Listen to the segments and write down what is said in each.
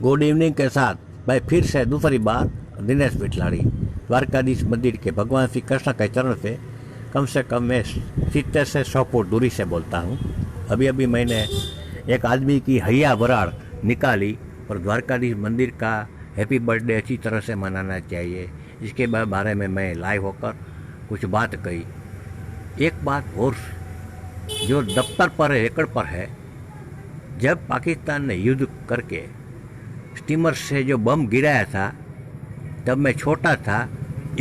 Good evening के साथ मैं फिर से दूसरी बार दिनेश बिठलाड़ी द्वारकाधीश मंदिर के भगवान श्री कृष्ण के चरण से कम मैं 70 से 100 फुट दूरी से बोलता हूँ। अभी अभी मैंने एक आदमी की हैया बराड़ निकाली और द्वारकाधीश मंदिर का हैप्पी बर्थडे अच्छी तरह से मनाना चाहिए, इसके बारे में मैं लाइव होकर कुछ बात कही। एक बात और जो दफ्तर पर है, एकड़ पर है, जब पाकिस्तान ने युद्ध करके स्टीमर से जो बम गिराया था तब मैं छोटा था।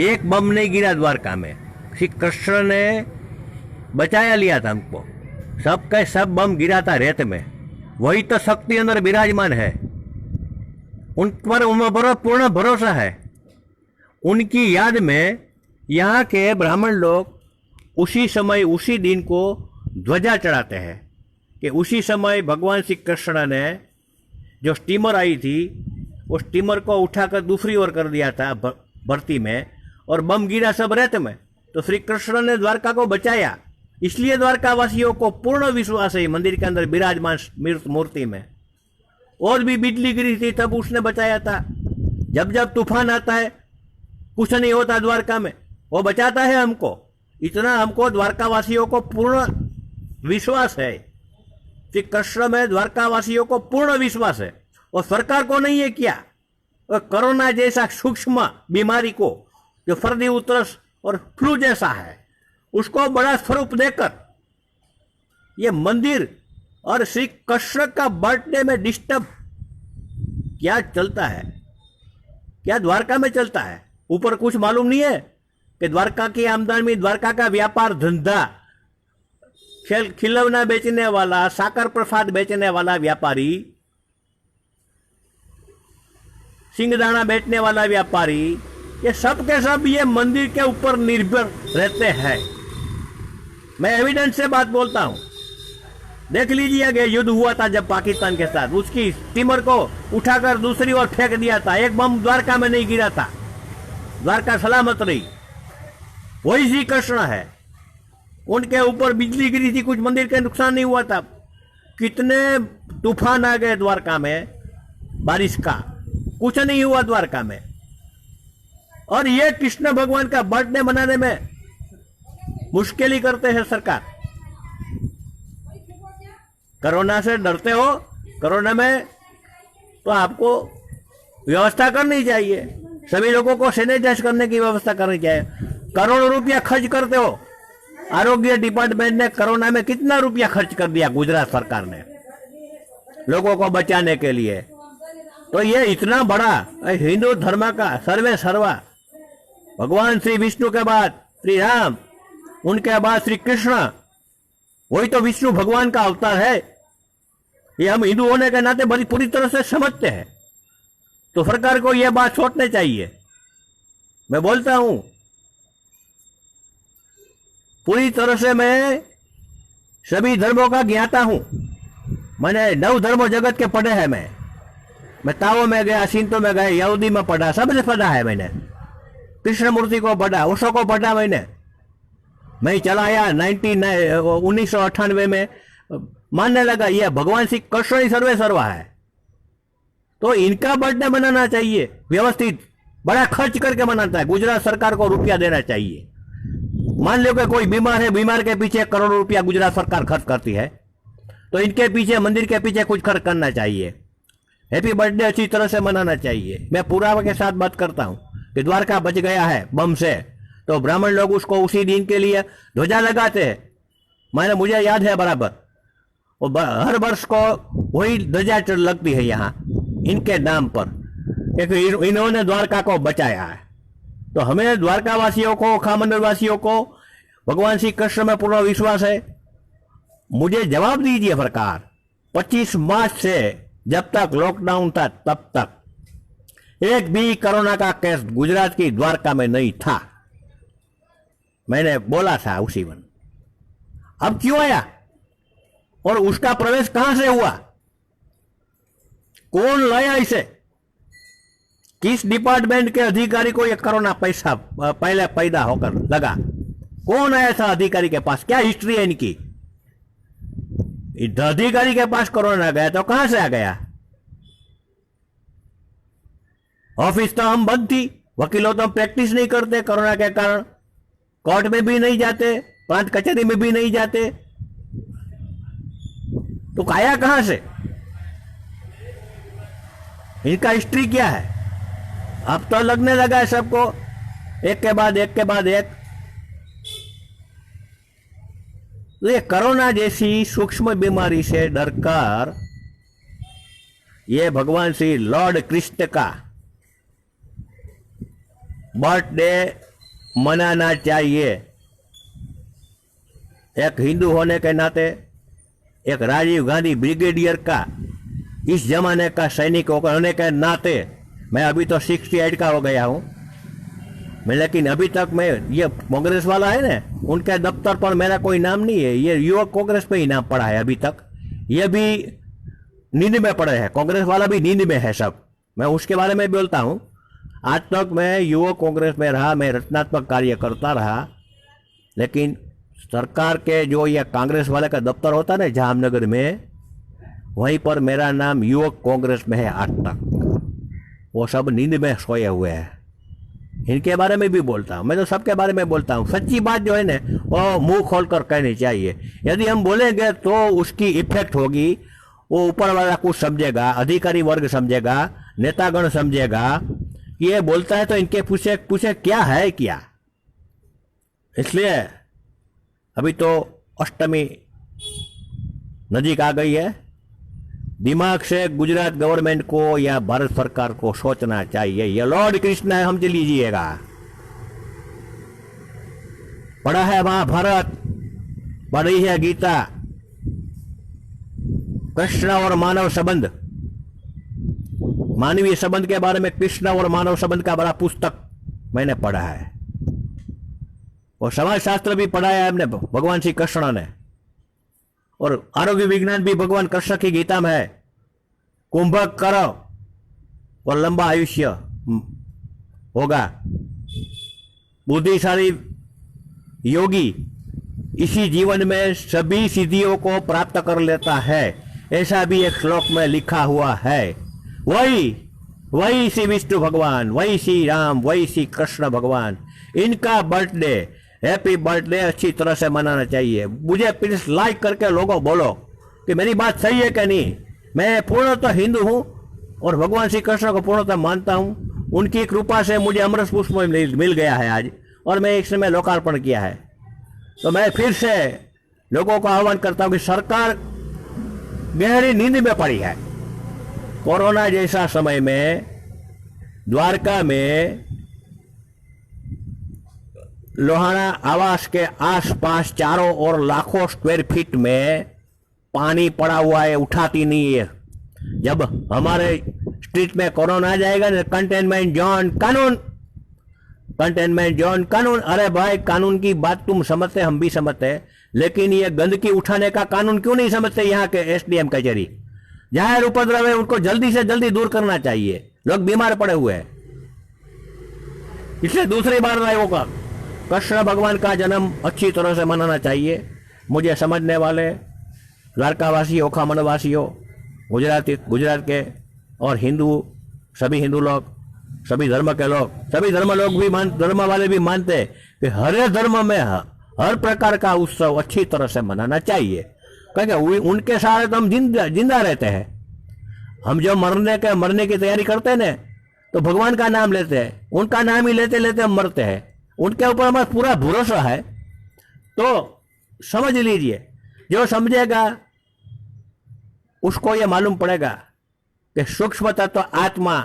एक बम नहीं गिरा द्वारका में, श्री कृष्ण ने बचाया लिया था हमको। सब के सब बम गिरा था रेत में, वही तो शक्ति अंदर विराजमान है। उन पर पूर्ण भरोसा है। उनकी याद में यहाँ के ब्राह्मण लोग उसी समय उसी दिन को ध्वजा चढ़ाते हैं कि उसी समय भगवान श्री कृष्ण ने जो स्टीमर आई थी वो स्टीमर को उठाकर दूसरी ओर कर दिया था भर्ती में, और बम गिरा सब रेत में, तो श्री कृष्ण ने द्वारका को बचाया। इसलिए द्वारका वासियों को पूर्ण विश्वास है मंदिर के अंदर विराजमान मूर्ति में। और भी बिजली गिरी थी तब उसने बचाया था। जब जब तूफान आता है कुछ नहीं होता द्वारका में, वो बचाता है हमको। इतना हमको द्वारका वासियों को पूर्ण विश्वास है। श्री कृष्ण में द्वारका वासियों को पूर्ण विश्वास है, और सरकार को नहीं है क्या। और कोरोना जैसा सूक्ष्म बीमारी को जो फर्दी उतरस और फ्लू जैसा है उसको बड़ा स्वरूप देकर ये मंदिर और श्री कृष्ण का बर्थडे में डिस्टर्ब क्या चलता है, क्या द्वारका में चलता है। ऊपर कुछ मालूम नहीं है कि द्वारका की आमदनी, द्वारका का व्यापार धंधा, खिलौना बेचने वाला, साकर प्रसाद बेचने वाला व्यापारी, सिंगदाना बेचने वाला व्यापारी, ये सब के सब ये मंदिर के ऊपर निर्भर रहते हैं। मैं एविडेंस से बात बोलता हूं। देख लीजिए कि युद्ध हुआ था जब पाकिस्तान के साथ, उसकी स्टीमर को उठाकर दूसरी ओर फेंक दिया था। एक बम द्वारका में नहीं गिरा था, द्वारका सलामत रही। वही श्री कृष्ण है। उनके ऊपर बिजली गिरी थी, कुछ मंदिर का नुकसान नहीं हुआ था। कितने तूफान आ गए द्वारका में बारिश का, कुछ नहीं हुआ द्वारका में। और ये कृष्ण भगवान का बर्थडे मनाने में मुश्किल ही करते हैं सरकार। कोरोना से डरते हो, कोरोना में तो आपको व्यवस्था करनी चाहिए, सभी लोगों को सैनिटाइज करने की व्यवस्था करनी चाहिए। करोड़ों रुपया खर्च करते हो। आरोग्य डिपार्टमेंट ने कोरोना में कितना रुपया खर्च कर दिया गुजरात सरकार ने लोगों को बचाने के लिए। तो ये इतना बड़ा हिंदू धर्म का सर्वे सर्वा, भगवान श्री विष्णु के बाद श्री राम, उनके बाद श्री कृष्ण, वही तो विष्णु भगवान का अवतार है। ये हम हिंदू होने के नाते बड़ी पूरी तरह से समझते हैं। तो सरकार को यह बात सोचनी चाहिए। मैं बोलता हूं पूरी तरह से मैं सभी धर्मों का ज्ञाता हूं। मैंने 9 धर्मों जगत के पढ़े हैं। मैं ताओ में गया, सिंतो में गया, यहूदी में पढ़ा, सबसे पढ़ा है मैंने। कृष्ण मूर्ति को पढ़ा, ओशो को पढ़ा मैंने। मैं चला आया 1998 में, मानने लगा यह भगवान श्री कृष्ण ही सर्वे सर्वा है। तो इनका बर्थडे मनाना चाहिए व्यवस्थित, बड़ा खर्च करके मनाता है। गुजरात सरकार को रुपया देना चाहिए। मान लो कि कोई बीमार है, बीमार के पीछे करोड़ों रुपया गुजरात सरकार खर्च करती है, तो इनके पीछे, मंदिर के पीछे कुछ खर्च करना चाहिए। हैप्पी बर्थडे अच्छी तरह से मनाना चाहिए। मैं पुरावा के साथ बात करता हूं कि द्वारका बच गया है बम से, तो ब्राह्मण लोग उसको उसी दिन के लिए ध्वजा लगाते हैं। मुझे याद है बराबर, वो हर वर्ष को वही ध्वजा लगती है यहाँ इनके नाम पर, क्योंकि इन्होंने द्वारका को बचाया है। तो हमें द्वारका वासियों को, खामंडल वासियों को भगवान श्री कृष्ण में पूर्ण विश्वास है। मुझे जवाब दीजिए सरकार, 25 मार्च से जब तक लॉकडाउन था तब तक एक भी कोरोना का केस गुजरात की द्वारका में नहीं था। मैंने बोला था उसी दिन। अब क्यों आया और उसका प्रवेश कहां से हुआ, कौन लाया इसे, किस डिपार्टमेंट के अधिकारी को यह कोरोना पैसा पहले पैदा होकर लगा, कौन आया था अधिकारी के पास, क्या हिस्ट्री है इनकी। अधिकारी के पास कोरोना गया तो कहां से आ गया, ऑफिस तो हम बंद थी, वकीलों तो हम प्रैक्टिस नहीं करते कोरोना के कारण, कोर्ट में भी नहीं जाते, प्रांत कचहरी में भी नहीं जाते, तो आया कहां से? इनका हिस्ट्री क्या है? अब तो लगने लगा है सबको, एक के बाद एक के बाद एक। तो ये कोरोना जैसी सूक्ष्म बीमारी से डरकर ये भगवान श्री लॉर्ड कृष्ण का बर्थडे मनाना चाहिए। एक हिंदू होने के नाते, एक राजीव गांधी ब्रिगेडियर का, इस जमाने का सैनिक होने के नाते, मैं अभी तो 68 का हो गया हूं मैं, लेकिन अभी तक मैं, ये कांग्रेस वाला है ना, उनके दफ्तर पर मेरा कोई नाम नहीं है, ये युवक कांग्रेस पे ही नाम पड़ा है अभी तक। ये भी नींद में पड़े हैं, कांग्रेस वाला भी नींद में है सब। मैं उसके बारे में बोलता हूं। आज तक मैं युवक कांग्रेस में रहा, मैं रचनात्मक कार्य करता रहा, लेकिन सरकार के जो ये कांग्रेस वाले का दफ्तर होता है ना जामनगर में, वहीं पर मेरा नाम युवक कांग्रेस में है आज तक। वो सब नींद में सोए हुए हैं। इनके बारे में भी बोलता हूँ, मैं तो सबके बारे में बोलता हूँ। सच्ची बात जो है ना वो मुंह खोलकर कहनी चाहिए। यदि हम बोलेंगे तो उसकी इफेक्ट होगी, वो ऊपर वाला कुछ समझेगा, अधिकारी वर्ग समझेगा, नेतागण समझेगा कि ये बोलता है तो इनके पूछे पूछे क्या है क्या। इसलिए अभी तो अष्टमी नजीक आ गई है, दिमाग से गुजरात गवर्नमेंट को या भारत सरकार को सोचना चाहिए। ये लॉर्ड कृष्ण है, समझ लीजिएगा। पढ़ा है महाभारत, पढ़ी है गीता, कृष्ण और मानव संबंध, मानवीय संबंध के बारे में कृष्ण और मानव संबंध का बड़ा पुस्तक मैंने पढ़ा है। और समाज शास्त्र भी पढ़ा है हमने भगवान श्री कृष्ण ने, और आरोग्य विज्ञान भी भगवान कृष्ण की गीता में है। कुंभक करो और लंबा आयुष्य होगा। बुद्धिशाली योगी इसी जीवन में सभी सिद्धियों को प्राप्त कर लेता है, ऐसा भी एक श्लोक में लिखा हुआ है। वही श्री विष्णु भगवान, वही श्री राम, वही श्री कृष्ण भगवान, इनका बर्थडे, हैप्पी बर्थडे अच्छी तरह से मनाना चाहिए। मुझे प्लीज लाइक करके लोगों बोलो कि मेरी बात सही है कि नहीं। मैं पूर्णतः हिंदू हूं और भगवान श्री कृष्ण को पूर्णतः मानता हूं। उनकी कृपा से मुझे अमृत पुष्प मिल गया है आज, और मैं एक समय लोकार्पण किया है। तो मैं फिर से लोगों को आह्वान करता हूं कि सरकार गहरी नींद में पड़ी है। कोरोना जैसा समय में द्वारका में लोहाना आवास के आसपास चारों ओर लाखों स्क्वायर फीट में पानी पड़ा हुआ है, उठाती नहीं है। जब हमारे स्ट्रीट में कोरोना आ जाएगा ना, कंटेनमेंट जोन कानून, कंटेनमेंट जोन कानून। अरे भाई, कानून की बात तुम समझते, हम भी समझते, लेकिन ये गंदगी उठाने का कानून क्यों नहीं समझते? यहाँ के एसडीएम कचहरी, जाहिर उपद्रव है, उनको जल्दी से जल्दी दूर करना चाहिए। लोग बीमार पड़े हुए हैं। इसलिए दूसरी बार लोगों का कृष्ण भगवान का जन्म अच्छी तरह से मनाना चाहिए। मुझे समझने वाले द्वारकावासियों, ओखामंडवासियों, गुजरात के और हिंदू, सभी हिंदू लोग, सभी धर्म के लोग, सभी धर्म लोग भी धर्म वाले भी मानते हैं कि हर धर्म में हर प्रकार का उत्सव अच्छी तरह से मनाना चाहिए, क्योंकि उनके सहारे तो हम जिंदा रहते हैं। हम जो मरने की तैयारी करते हैं ना, तो भगवान का नाम लेते हैं, उनका नाम ही लेते लेते हम मरते हैं। उनके ऊपर हमारा पूरा भरोसा है। तो समझ लीजिए, जो समझेगा उसको यह मालूम पड़ेगा कि सूक्ष्म तत्व आत्मा,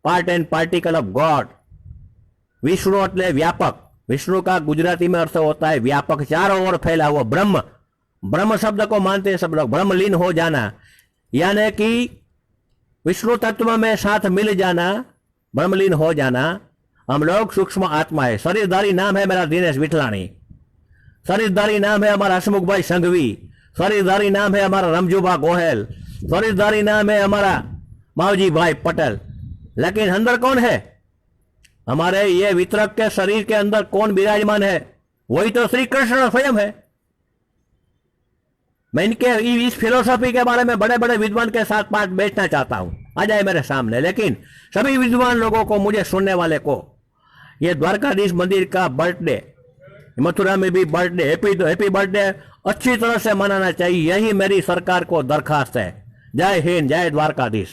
part and particle of God, Vishnu એટલે व्यापक। विष्णु का गुजराती में अर्थ होता है व्यापक, चारों ओर फैला हुआ ब्रह्म। ब्रह्म शब्द को मानते हैं सब लोग, ब्रह्मलीन हो जाना, यानी कि विष्णु तत्व में साथ मिल जाना, ब्रह्मलीन हो जाना। हम लोग सूक्ष्म आत्मा है। शरीरधारी नाम है मेरा दिनेश विठलाणी, शरीरधारी नाम है हमारा हसमुख भाई संघवी, शरीरधारी नाम है हमारा रमजूभा गोहेल, शरीरधारी नाम है हमारा मावजी भाई पटेल। लेकिन अंदर कौन है? हमारे ये वितरक के शरीर के अंदर कौन विराजमान है? वही तो श्री कृष्ण स्वयं है। मैं इनके इस फिलोसॉफी के बारे में बड़े बड़े विद्वान के साथ पाठ बैठना चाहता हूं। आ जाए मेरे सामने। लेकिन सभी विद्वान लोगों को, मुझे सुनने वाले को, ये द्वारकाधीश मंदिर का बर्थडे, मथुरा में भी बर्थडे, हैप्पी बर्थडे अच्छी तरह से मनाना चाहिए। यही मेरी सरकार को दरखास्त है। जय हिंद, जय द्वारकाधीश।